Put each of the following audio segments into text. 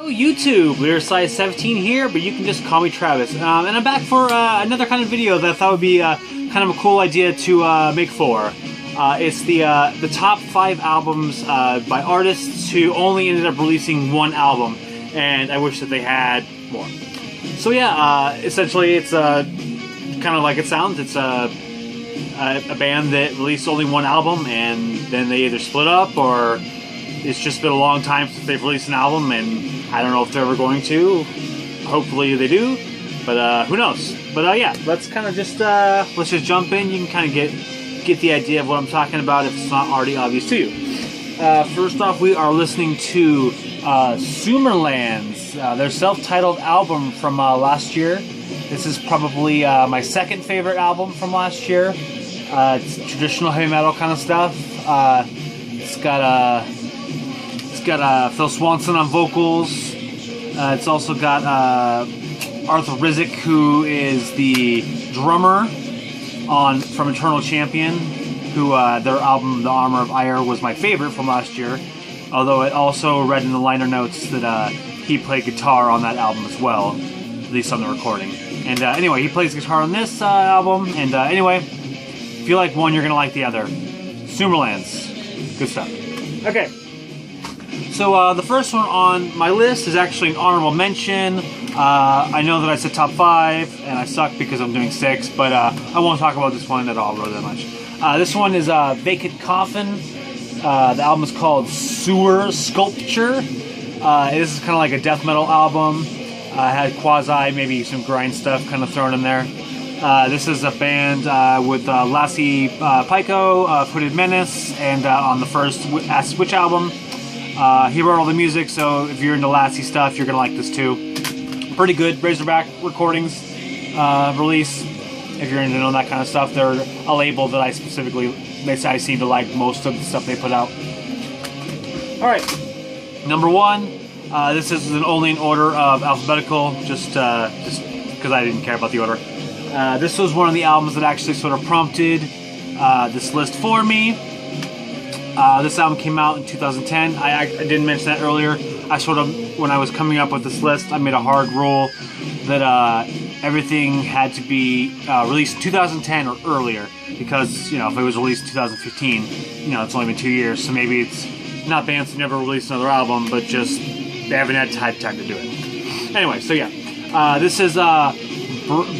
Hello YouTube, we're size 17 here, but you can just call me Travis. And I'm back for another kind of video that I thought would be kind of a cool idea to make for. It's the top 5 albums by artists who only ended up releasing one album, and I wish that they had more. So yeah, essentially it's kind of like it sounds. It's a band that released only one album, and then they either split up or it's just been a long time since they've released an album, and I don't know if they're ever going to. Hopefully they do, but who knows? But yeah, let's kind of just let's just jump in. You can kind of get the idea of what I'm talking about if it's not already obvious to you. First off, we are listening to Sumerlands, their self-titled album from last year. This is probably my second favorite album from last year. It's traditional heavy metal kind of stuff. It's got Phil Swanson on vocals. It's also got Arthur Rizek, who is the drummer from Eternal Champion, who their album The Armor of Ire was my favorite from last year. Although it also read in the liner notes that he played guitar on that album as well, at least on the recording. And anyway, he plays guitar on this album. And anyway, if you like one, you're gonna like the other. Sumerlands, good stuff. Okay. So the first one on my list is actually an honorable mention. I know that I said top 5, and I suck because I'm doing 6, but I won't talk about this one at all really that much. This one is Vacant Coffin. The album is called Skullpture. This is kind of like a death metal album. Had quasi, maybe some grind stuff kind of thrown in there. This is a band with Lassie Pico, Hooded Menace, and on the first Ask Witch album. He wrote all the music, so if you're into Lassie stuff, you're going to like this too. Pretty good Razorback Recordings release. If you're into that kind of stuff, they're a label that I seem to like most of the stuff they put out. Alright, number 1. This is only in order of alphabetical, just because I didn't care about the order. This was one of the albums that actually sort of prompted this list for me. This album came out in 2010. I didn't mention that earlier. When I was coming up with this list, I made a hard rule that everything had to be released in 2010 or earlier, because, if it was released in 2015, it's only been 2 years, so maybe it's not bands who never released another album, but just they haven't had time to do it. Anyway, so yeah. This is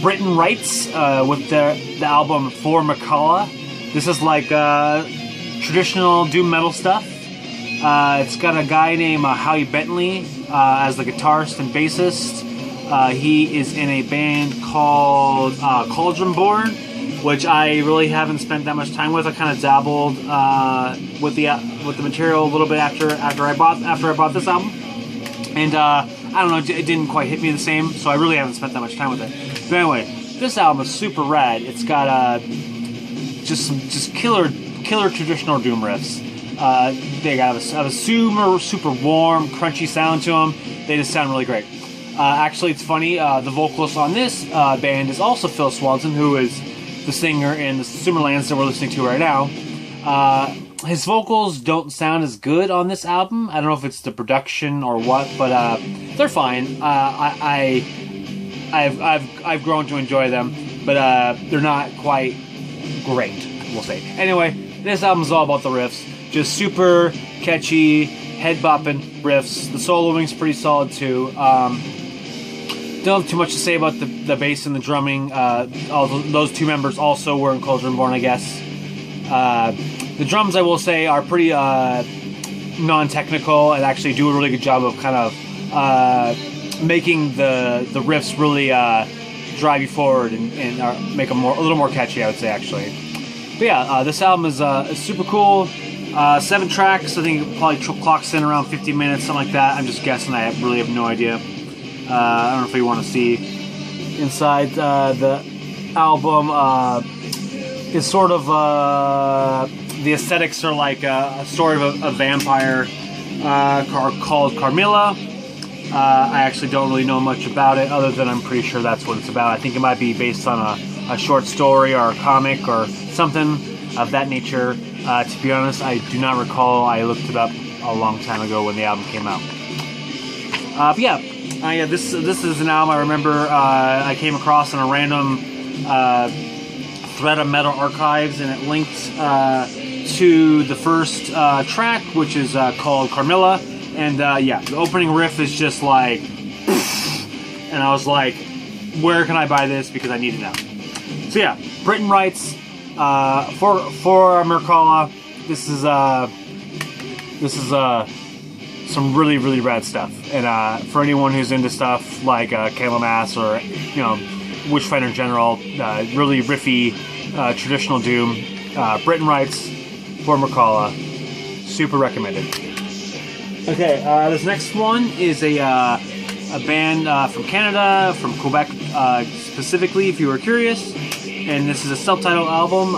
Briton Rites with the album For Mircalla. This is like traditional doom metal stuff. It's got a guy named Howie Bentley as the guitarist and bassist. He is in a band called Cauldron Born, which I really haven't spent that much time with. I kind of dabbled with the material a little bit after I bought this album, and I don't know, it didn't quite hit me the same, so I really haven't spent that much time with it. But anyway, this album is super rad. It's got just killer traditional doom riffs. They have a super warm, crunchy sound to them. They just sound really great. Actually, it's funny, the vocalist on this band is also Phil Swanson, who is the singer in the Sumerlands that we're listening to right now. His vocals don't sound as good on this album. I don't know if it's the production or what, but they're fine. I've grown to enjoy them, but they're not quite great, we'll say. Anyway, this album's all about the riffs. Just super catchy, head-bopping riffs. The soloing's pretty solid too. Don't have too much to say about the bass and the drumming. Those two members also were in Cauldron Born, I guess. The drums, I will say, are pretty non-technical and actually do a really good job of kind of making the riffs really drive you forward and make them a little more catchy, I would say, actually. But yeah, this album is super cool. 7 tracks. I think it probably clocks in around 50 minutes, something like that. I'm just guessing. I really have no idea. I don't know if you want to see inside the album. It's sort of the aesthetics are like a story of a vampire called Carmilla. I actually don't really know much about it, other than I'm pretty sure that's what it's about. I think it might be based on a short story or a comic or something of that nature. To be honest, I do not recall. I looked it up a long time ago when the album came out. But yeah, this is an album I remember I came across on a random thread of Metal Archives, and it linked to the first track, which is called Carmilla. And yeah, the opening riff is just like, and I was like, where can I buy this? Because I need it now. So yeah, Briton Rites for Mircalla. This is some really, really rad stuff. And for anyone who's into stuff like Kayla Mass or, you know, Witchfinder in general, really riffy traditional doom, Briton Rites for Mircalla, super recommended. Okay, this next one is a band from Canada, from Quebec specifically, if you were curious. And this is a self-titled album.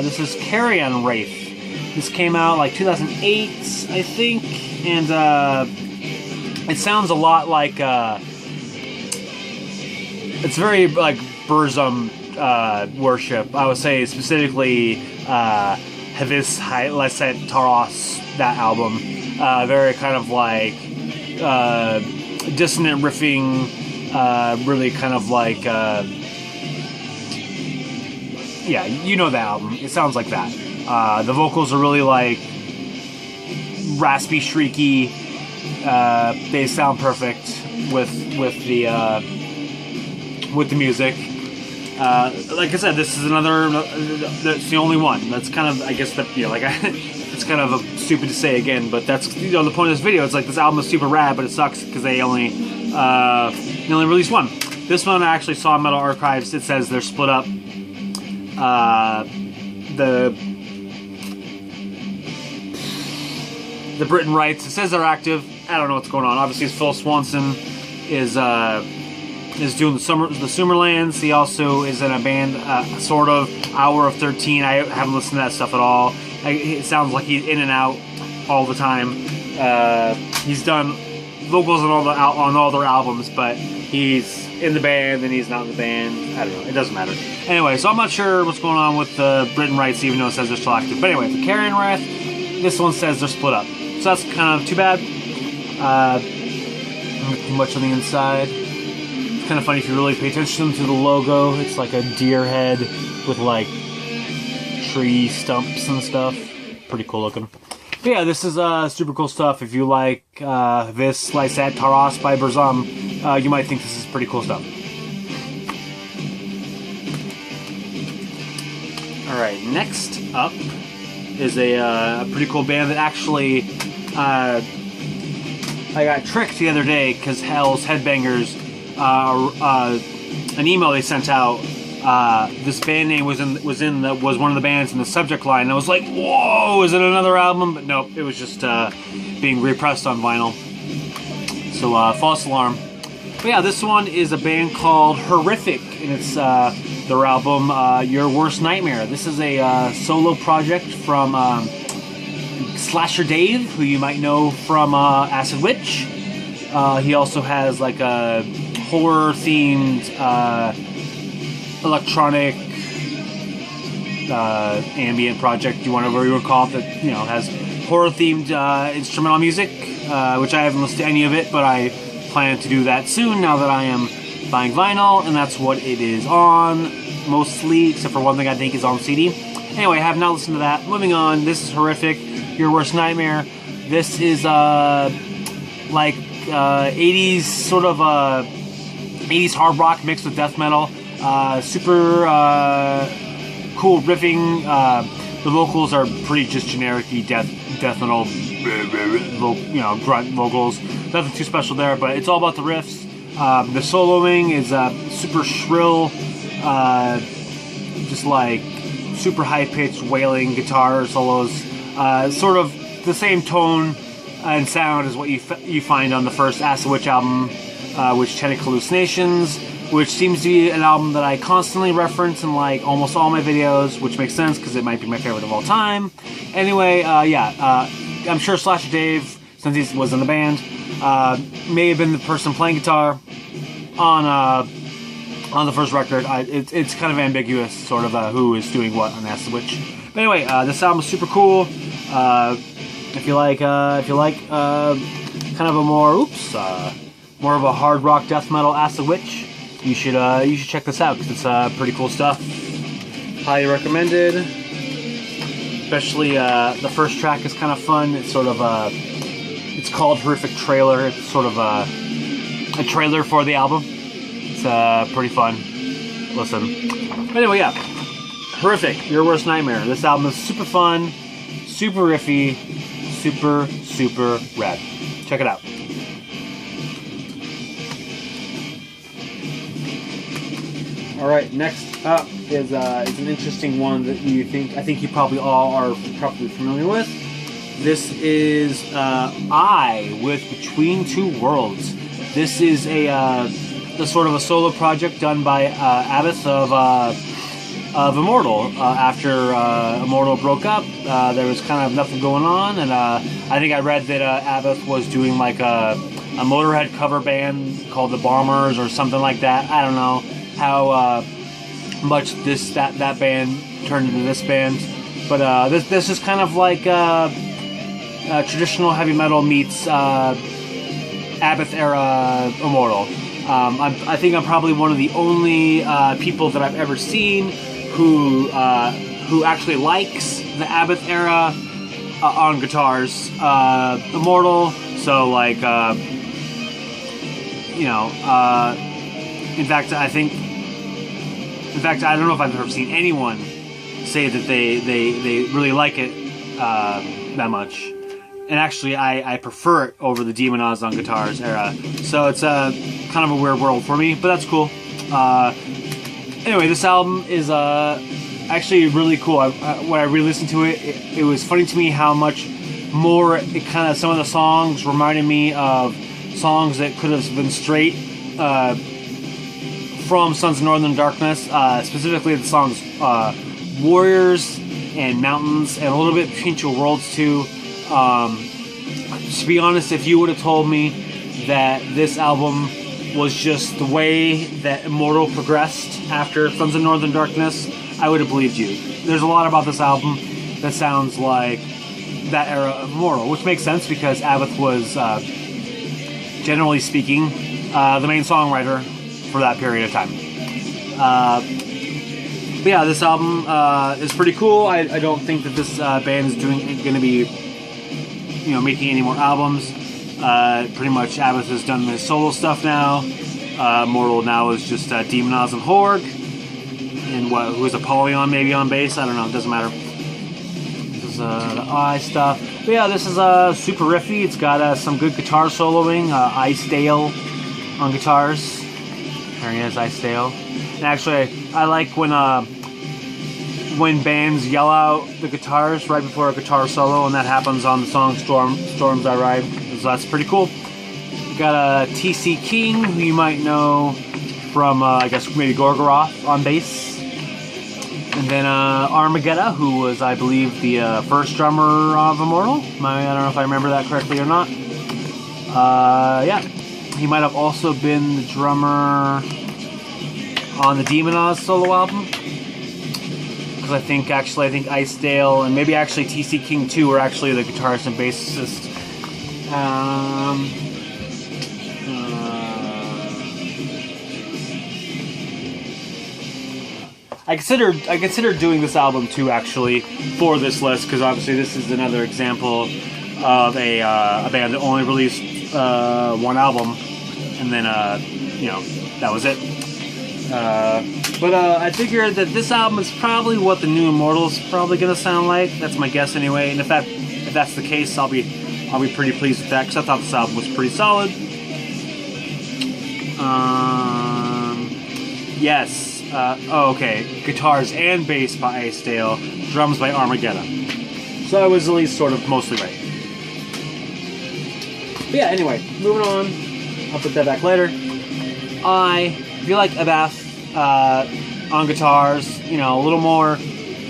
This is Carrion, Wraith. This came out like 2008, I think, and it sounds a lot like it's very like Burzum worship. I would say specifically Havis Leset Taros, that album. Very kind of like dissonant riffing, really kind of like yeah, you know the album. It sounds like that. The vocals are really like raspy, shrieky. They sound perfect with the music. Like I said, this is another. That's the only one. That's kind of, I guess, that, you know, like it's kind of stupid to say again, but that's, you know, the point of this video. It's like this album is super rad, but it sucks because they only released one. This one I actually saw in Metal Archives. It says they're split up. The Briton Rites, it says they're active. I don't know what's going on. Obviously, Phil Swanson is doing the Sumerlands. He also is in a band, sort of, Hour of 13. I haven't listened to that stuff at all. It sounds like he's in and out all the time. He's done vocals on all their albums, but he's in the band and he's not in the band. I don't know. It doesn't matter. Anyway, so I'm not sure what's going on with the Briton Rites, even though it says they're still active. But anyway, the Carrion Wraith, this one says they're split up. So that's kind of too bad. Not too much on the inside. It's kind of funny if you really pay attention to the logo. It's like a deer head with like tree stumps and stuff. Pretty cool looking. But yeah, this is super cool stuff. If you like this Lysat Taras by Burzum, you might think this is pretty cool stuff. Alright, next up is a pretty cool band that actually I got tricked the other day because Hell's Headbangers, an email they sent out, this band name was one of the bands in the subject line, and I was like, whoa, is it another album? But nope, it was just being repressed on vinyl. So false alarm. But yeah, this one is a band called Horrific, and it's their album Your Worst Nightmare. This is a solo project from Slasher Dave, who you might know from Acid Witch. He also has like a horror-themed electronic ambient project, whatever you would call it, that, you know, has horror-themed instrumental music, which I haven't listened to any of it, but I plan to do that soon now that I am buying vinyl, and that's what it is on, mostly, except for one thing I think is on CD. Anyway, I have not listened to that. Moving on, this is Horrific, Your Worst Nightmare. This is like 80s, sort of 80s hard rock mixed with death metal. Super cool riffing. The vocals are pretty just generic-y death metal, you know, grunt vocals. Nothing too special there, but it's all about the riffs. The soloing is super shrill, just like super high-pitched wailing guitar solos. Sort of the same tone and sound as what you find on the first Acid Witch album, Witch-Tenic Hallucinations, which seems to be an album that I constantly reference in like almost all my videos, which makes sense because it might be my favorite of all time. Anyway, yeah, I'm sure Slasher Dave, since he was in the band, may have been the person playing guitar on the first record. It's kind of ambiguous, sort of who is doing what on Acid Witch. But anyway, this album is super cool. If you like kind of a more more of a hard rock death metal acid witch, you should check this out because it's pretty cool stuff. Highly recommended. Especially the first track is kind of fun. It's sort of it's called Horrific Trailer. It's sort of a trailer for the album. It's pretty fun. Listen. But anyway, yeah. Horrific, Your Worst Nightmare. This album is super fun, super riffy, super rad. Check it out. Alright, next up is an interesting one that I think you probably all are probably familiar with. This is I with Between Two Worlds. This is a sort of a solo project done by Abbott of Immortal. After Immortal broke up, there was kind of nothing going on, and I think I read that Abbott was doing like a Motorhead cover band called the Bombers or something like that. I don't know how much that band turned into this band, but this is kind of like traditional heavy metal meets Abbott era Immortal. I think I'm probably one of the only people that I've ever seen who actually likes the Abbott era on guitars. Immortal, so like in fact I don't know if I've ever seen anyone say that they really like it that much. And actually, I prefer it over the Demon Oz on guitars era. So it's kind of a weird world for me, but that's cool. Anyway, this album is actually really cool. When I re-listened to it, it was funny to me how much more it kind of, some of the songs reminded me of songs that could have been straight from Sons of Northern Darkness, specifically the songs Warriors and Mountains, and a little bit Between Two Worlds too. To be honest, if you would have told me that this album was just the way that Immortal progressed after Sons of Northern Darkness, I would have believed you. There's a lot about this album that sounds like that era of Immortal, which makes sense because Abbott was, generally speaking, the main songwriter for that period of time. But yeah, this album is pretty cool. I don't think that this band is going to be, making any more albums. Pretty much Abbott has done his solo stuff now. Immortal now is just Demon Oz and Horg. And who is Apollyon maybe on bass? I don't know, it doesn't matter. This is the I stuff. But yeah, this is super riffy. It's got some good guitar soloing. Icedale on guitars. There he is, Icedale. And actually, I like when bands yell out the guitars right before a guitar solo, and that happens on the song Storms I Ride. So that's pretty cool. We got T.C. King, who you might know from, I guess, maybe Gorgoroth on bass. And then Armageddon, who was, I believe, the first drummer of Immortal. I don't know if I remember that correctly or not. Yeah. He might have also been the drummer on the Demon Oz solo album. Because I think Icedale and maybe actually T.C. King too were actually the guitarist and bassist. I considered doing this album too, actually, for this list, because obviously this is another example of a band that only released one album, and then that was it. But I figured that this album is probably what the new Immortal's probably gonna sound like. That's my guess anyway. And if that's the case, I'll be pretty pleased with that, because I thought this album was pretty solid. Yes. Okay. Guitars and bass by Icedale, drums by Armageddon. So I was at least sort of mostly right. But yeah, anyway, moving on. I'll put that back later. If you like Abath on guitars, a little more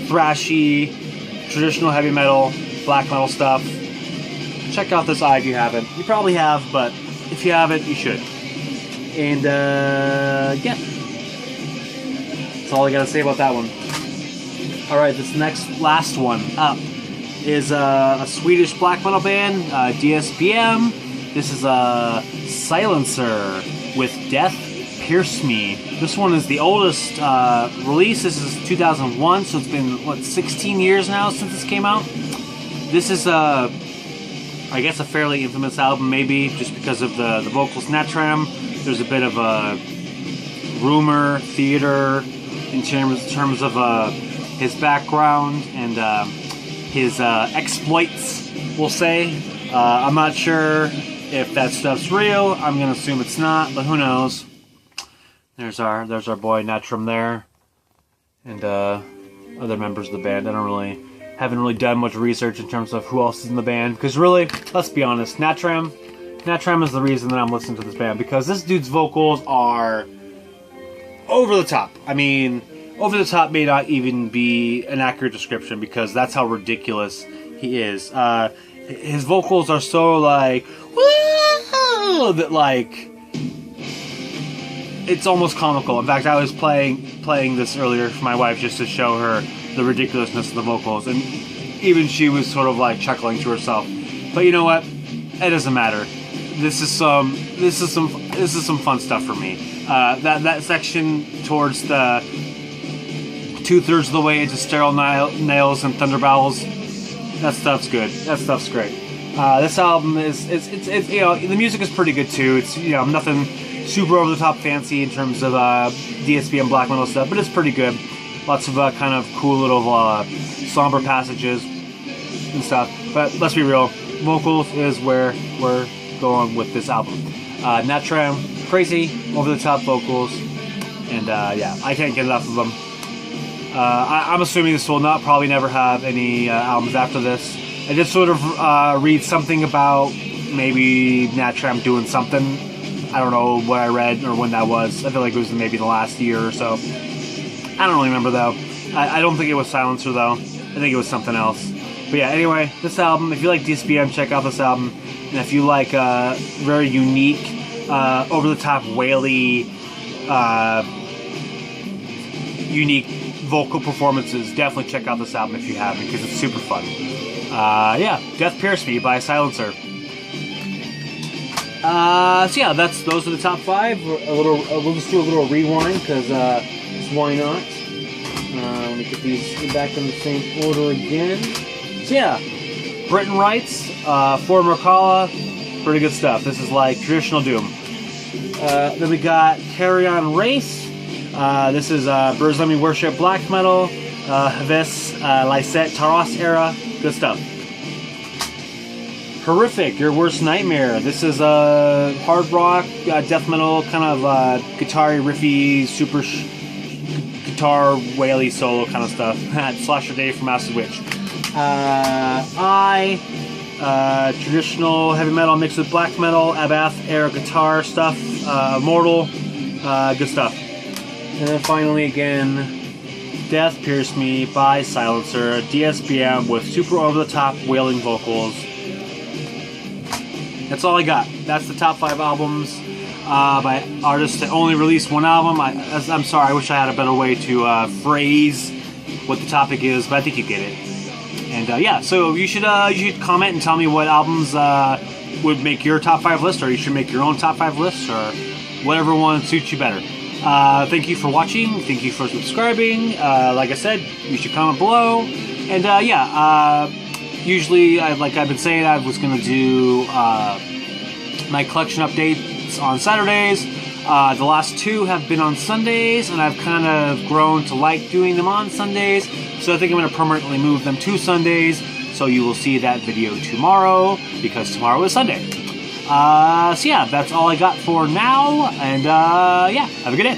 thrashy, traditional heavy metal, black metal stuff, check out this if you haven't. You probably have, but if you haven't, you should. And yeah. That's all I gotta say about that one. Alright, this last one up is a Swedish black metal band, ESPM. This is a Silencer with Death Pierce Me. This one is the oldest release. This is 2001, so it's been, what, 16 years now since this came out? This is I guess a fairly infamous album, maybe, just because of the vocals. Natram, there's a bit of a rumor, theater, in terms of his background and his exploits, we'll say. I'm not sure if that stuff's real. I'm gonna assume it's not, but who knows? There's our boy Natram there, and other members of the band. Haven't really done much research in terms of who else is in the band, because really, let's be honest, Natram is the reason that I'm listening to this band, because this dude's vocals are over the top. I mean, over the top may not even be an accurate description, because that's how ridiculous he is. His vocals are so like, woo, that like, it's almost comical. In fact, I was playing this earlier for my wife just to show her the ridiculousness of the vocals, and even she was sort of like chuckling to herself. But you know what? It doesn't matter. This is some fun stuff for me. That section towards the 2/3 of the way into Sterile Nails and Thunder Bowels, that stuff's good. That stuff's great. This album is you know, the music is pretty good too. It's, you know, nothing super over the top fancy in terms of DSPM black metal stuff, but it's pretty good. Lots of kind of cool little somber passages and stuff. But let's be real, vocals is where we're going with this album. Natram, crazy, over the top vocals, and yeah, I can't get enough of them. I'm assuming this will probably never have any albums after this. I did sort of read something about maybe Natram doing something. I don't know what I read or when that was. I feel like it was maybe the last year or so. I don't really remember though. I don't think it was Silencer though. I think it was something else. But yeah, anyway, this album, if you like DSPM, check out this album. And if you like very unique, over-the-top, waily, unique vocal performances, definitely check out this album if you haven't, because it's super fun. Yeah, Death Pierce Me by Silencer. So yeah, those are the top 5. We'll just do a little rewind, because why not? Let me get these back in the same order again. So yeah, Briton Rites, for Mircalla, pretty good stuff. This is like traditional Doom. Then we got Carrion Wraith. This is Burzumi Worship black metal. Vis, Lysette, Taros era, good stuff. Horrific, Your Worst Nightmare. This is hard rock, death metal, kind of guitar-y, riffy, super guitar, waily solo kind of stuff. Slasher Day from Acid Witch. Traditional heavy metal mixed with black metal, Abath era guitar stuff, Immortal, good stuff. And then finally again, Death Pierce Me by Silencer, DSPM with super over-the-top wailing vocals. That's all I got. That's the top 5 albums by artists that only released one album. I'm sorry, I wish I had a better way to phrase what the topic is, but I think you get it. And yeah, so you should comment and tell me what albums would make your top 5 list, or you should make your own top 5 lists, or whatever one suits you better. Thank you for watching. Thank you for subscribing. Like I said, you should comment below. And yeah, usually, like I've been saying, I was going to do my collection updates on Saturdays. The last 2 have been on Sundays, and I've kind of grown to like doing them on Sundays. So I think I'm going to permanently move them to Sundays. So you will see that video tomorrow, because tomorrow is Sunday. So yeah, that's all I got for now, and yeah, have a good day.